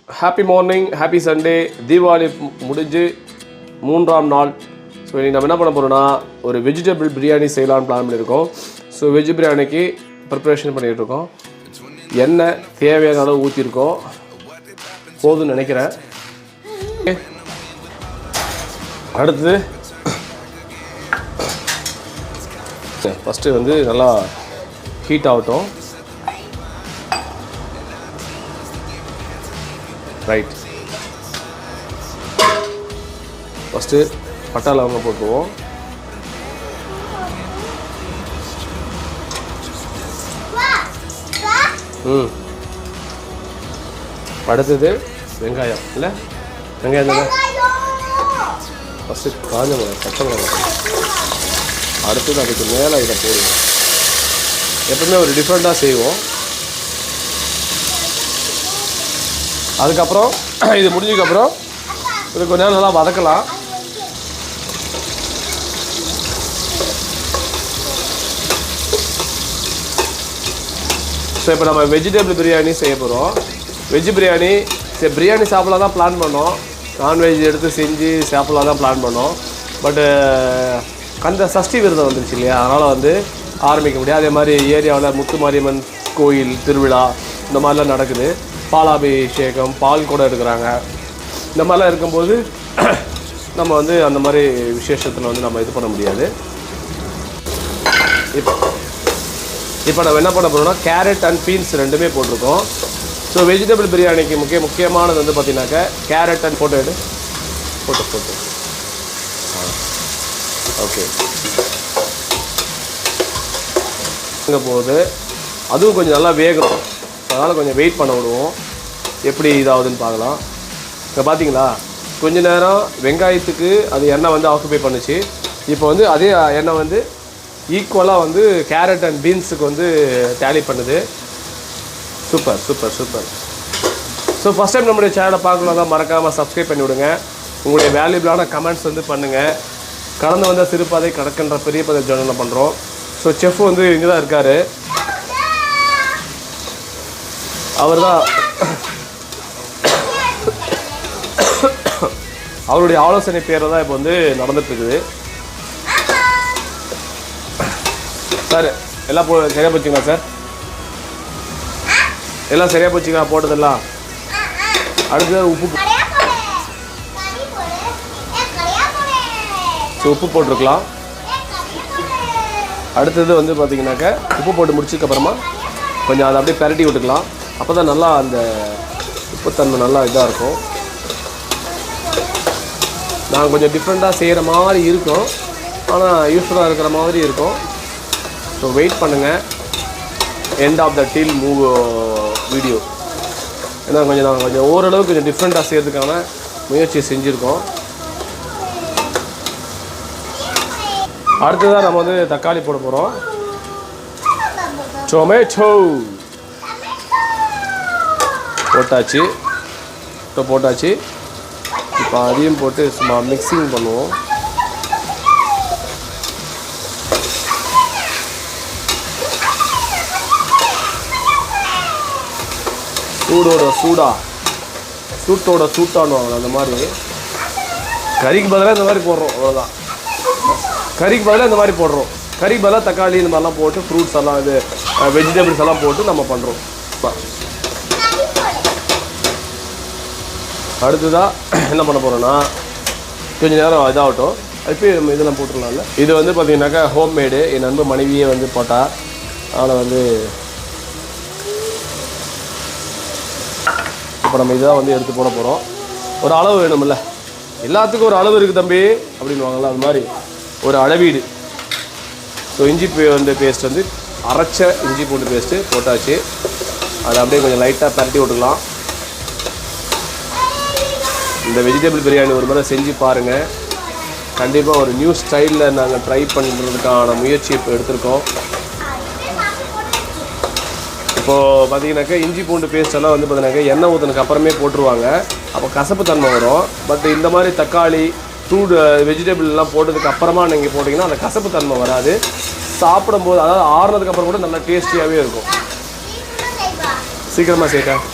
Happy morning, happy Sunday. Deepavali முடிஞ்சு 3ஆம் நாள். ஸோ இன்றைக்கி நம்ம என்ன பண்ண போகிறோம்னா ஒரு வெஜிடபிள் பிரியாணி செய்யலான்னு பிளான் பண்ணியிருக்கோம். ஸோ வெஜ் பிரியாணிக்கு ப்ரிப்ரேஷன் பண்ணிகிட்ருக்கோம். எண்ணெய் தேவையான அளவு ஊற்றிருக்கோம், போதும்னு நினைக்கிறேன். அடுத்து ஃபஸ்ட்டு வந்து நல்லா ஹீட் ஆகட்டும். ரைட், ஃபஸ்ட்டு பட்டை லவங்கம் போட்டுருவோம். அடுத்தது வெங்காயம். இல்லை வெங்காயம் தானே ஃபஸ்ட்டு காஞ்ச மிளகாய், பச்சை மிளகாய். அடுத்தது அதுக்கு மேலே இதை போடுவோம். எப்பவுமே ஒரு டிஃப்ரெண்ட்டாக செய்வோம். அதுக்கப்புறம் இது முடிஞ்சதுக்கப்புறம் இது கொஞ்ச நேரம் நல்லா வதக்கலாம். ஸோ இப்போ நம்ம வெஜிடபிள் பிரியாணி செய்ய போகிறோம். வெஜ் பிரியாணி பிரியாணி சாப்பிடலாம் தான் பிளான் பண்ணோம். நான்வெஜ் எடுத்து செஞ்சு சாப்பிடலாம் தான் பிளான் பண்ணோம். பட்டு அந்த சஷ்டி விரதம் வந்துருச்சு இல்லையா, அதனால் வந்து ஆரம்பிக்க முடியாது. அதே மாதிரி ஏரியாவில் முத்து மாரியம்மன் கோயில் திருவிழா இந்த மாதிரிலாம் நடக்குது. பாலாபிஷேகம், பால் கூட எடுக்கிறாங்க. இந்த மாதிரிலாம் இருக்கும்போது நம்ம வந்து அந்த மாதிரி விசேஷத்தில் வந்து நம்ம இது பண்ண முடியாது. இப்போ நம்ம என்ன பண்ண போகிறோம்னா கேரட் அண்ட் பீன்ஸ் ரெண்டுமே போட்டிருக்கோம். ஸோ வெஜிடபிள் பிரியாணிக்கு முக்கியமானது வந்து பார்த்தீங்கன்னாக்கா கேரட் அண்ட் போட்டு ஓகே இங்கே போகுது. அதுவும் கொஞ்சம் நல்லா வேகணும், அதனால் கொஞ்சம் வெயிட் பண்ண விடுவோம். எப்படி இதாகுதுன்னு பார்க்கலாம். இப்போ பார்த்தீங்களா, கொஞ்ச நேரம் வெங்காயத்துக்கு அது எண்ணெய் வந்து ஆக்குபை பண்ணுச்சு. இப்போ வந்து அதே எண்ணெய் வந்து ஈக்குவலாக வந்து கேரட் அண்ட் பீன்ஸுக்கு வந்து டேலி பண்ணுது. Super super super. So first time நம்முடைய சேனலை பார்க்கலாம் தான் மறக்காமல் சப்ஸ்கிரைப் பண்ணி விடுங்க. உங்களுடைய வேல்யூபிளான கமெண்ட்ஸ் வந்து பண்ணுங்கள். கடந்து வந்த சிறுபாதை கடக்கின்ற பெரிய பதை ஜேர்னலில் பண்ணுறோம். ஸோ செஃப் வந்து இங்கே தான் இருக்கார். அவர் தான் அவருடைய ஆலோசனை பேரில் தான் இப்போ வந்து நடந்துட்டுருக்குது. சார் எல்லாம் சரியாக போச்சுங்களா? சார் எல்லாம் சரியாக போச்சுங்களா போட்டதெல்லாம்? அடுத்தது உப்பு போட்டிருக்கலாம். அடுத்தது வந்து பார்த்திங்கனாக்கா உப்பு போட்டு முடிச்சதுக்கப்புறமா கொஞ்சம் அதை அப்படியே பரட்டி விட்டுக்கலாம். அப்போ தான் நல்லா அந்த உப்புத்தன்மை நல்லா இதாக இருக்கும். நாங்கள் கொஞ்சம் டிஃப்ரெண்ட்டாக செய்கிற மாதிரி இருக்கும், ஆனால் யூஸ்ஃபுல்லாக இருக்கிற மாதிரி இருக்கும். ஸோ வெயிட் பண்ணுங்கள், end of the till move video. ஏன்னா நாங்கள் கொஞ்சம் ஓரளவுக்கு கொஞ்சம் டிஃப்ரெண்ட்டாக செய்கிறதுக்கான முயற்சியை செஞ்சுருக்கோம். அடுத்ததாக நம்ம வந்து தக்காளி போட போகிறோம். டொமேட்டோ போட்டாச்சு. இப்போ அதையும் போட்டு சும்மா மிக்சிங் பண்ணுவோம். சூட்டோட சூட்டானுவாங்க. அந்த மாதிரி கறிக்கு பதிலாக இந்த மாதிரி போடுறோம், அவ்வளோதான். கறிக்கு பதிலாக இந்த மாதிரி போடுறோம். கறிக்கு பதிலாக தக்காளி இந்த மாதிரிலாம் போட்டு ஃப்ரூட்ஸ் எல்லாம் இது வெஜிடபிள்ஸ் எல்லாம் போட்டு நம்ம பண்ணுறோம். அடுத்ததாக என்ன பண்ண போகிறோன்னா கொஞ்சம் நேரம் இதாகட்டும். இப்போ நம்ம இதெல்லாம் போட்டுடலாம்ல. இது வந்து பார்த்திங்கனாக்கா ஹோம்மேடு. என் நண்பர் மனைவியே வந்து போட்டால், அதனால் வந்து இப்போ நம்ம இதாக வந்து எடுத்து போட போகிறோம். ஒரு அளவு வேணும்ல, எல்லாத்துக்கும் ஒரு அளவு இருக்குது தம்பி அப்படின்வாங்கள்ல, அது மாதிரி ஒரு அளவீடு. ஸோ இஞ்சி பேஸ்ட் வந்து அரைச்ச இஞ்சி பூண்டு பேஸ்ட்டு போட்டாச்சு. அதை அப்படியே கொஞ்சம் லைட்டாக பரட்டி விட்டுக்கலாம். இந்த வெஜிடபிள் பிரியாணி ஒரு முறை செஞ்சு பாருங்கள். கண்டிப்பாக ஒரு நியூ ஸ்டைலில் நாங்கள் ட்ரை பண்ணுறதுக்கான முயற்சி இப்போ எடுத்திருக்கோம். இப்போது பார்த்தீங்கன்னாக்கா இஞ்சி பூண்டு பேஸ்டெல்லாம் வந்து பார்த்தீங்கன்னாக்கா எண்ணெய் ஊற்றினதுக்கு அப்புறமே போட்டுருவாங்க. அப்போ கசப்பு தன்மை வரும். பட் இந்த மாதிரி தக்காளி வெஜிடபிள்லாம் போட்டதுக்கு அப்புறமா நீங்கள் போட்டிங்கன்னா அந்த கசப்பு தன்மை வராது. சாப்பிடும்போது அதாவது ஆறுனதுக்கப்புறம் கூட நல்லா டேஸ்டியாகவே இருக்கும். சீக்கிரமாக சேர்க்க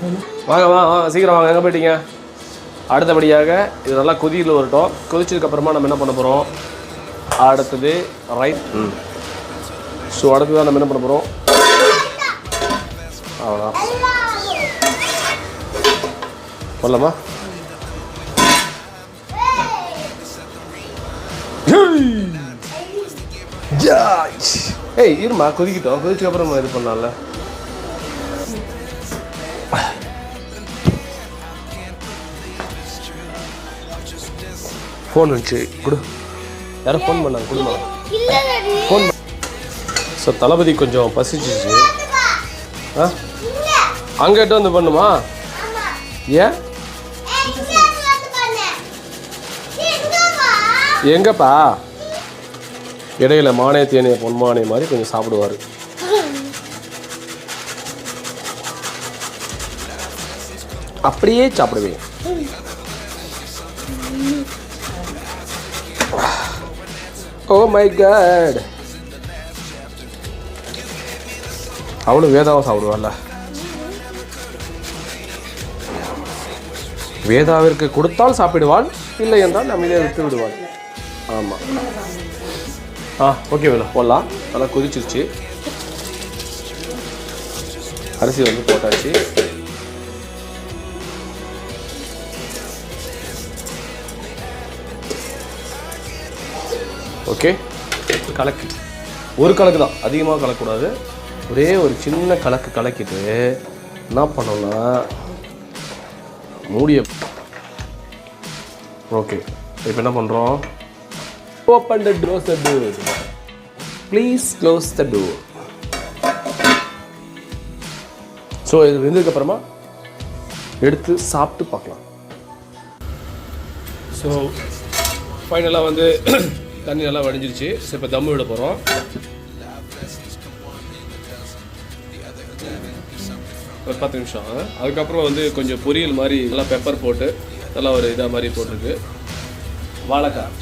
வாங்க வாங்க சீக்கிரம் வாங்க, எங்கே போயிட்டீங்க? அடுத்தபடியாக இது நல்லா கொதியில் வரட்டும். கொதிச்சதுக்கப்புறமா நம்ம என்ன பண்ண போகிறோம், அடுத்தது ரைட். ஸோ அடுத்ததான் நம்ம என்ன பண்ண போகிறோம், அவ்வளோதான் போடலாமா? ஏய் இருமா, கொதிக்கிட்டோம். கொதிச்சதுக்கப்புறம் இது பண்ணலாம்ல. ஃபோன் வந்துச்சு, கொடு. யாரும் ஃபோன் பண்ணாங்க, கொடுமா ஃபோன். ஸோ தளபதி கொஞ்சம் பசிச்சிச்சு. ஆ அங்கிட்ட வந்து பண்ணுமா? ஏன் எங்கப்பா? இடையில மானே தேனிய பொன்மானே மாதிரி கொஞ்சம் சாப்பிடுவார். அப்படியே சாப்பிடுவேன். ஓ மை காட், அவளும் வேதாவும் சாப்பிடுவாள்ல. வேதாவிற்கு கொடுத்தால் சாப்பிடுவாள், இல்லை என்றால் நம்மளே விட்டு விடுவாள். ஆமாம். ஓகே வேலை போடலாம். நல்லா கொதிச்சிருச்சு. அரிசி வந்து போட்டாச்சு. ஓகே, கலக்கு. ஒரு கலக்கு தான், அதிகமாக கலக்கக்கூடாது. ஒரே ஒரு சின்ன கலக்கு கலக்கிட்டு என்ன பண்ணோம்னா மூடிய. ஓகே, இப்போ என்ன பண்ணுறோம், open the close the door, please close the door. So இது வெந்ததுக்கப்புறமா எடுத்து சாப்பிட்டு பார்க்கலாம். ஸோ ஃபைனலாக வந்து தண்ணி நல்லா வடிஞ்சிருச்சு. ஸோ இப்போ தம்மு விட போகிறோம். ஒரு 10 நிமிஷம். அதுக்கப்புறம் வந்து கொஞ்சம் பொரியல் மாதிரி நல்லா பெப்பர் போட்டு நல்லா ஒரு இதாக மாதிரி போட்டிருக்கு. வாழைக்காய்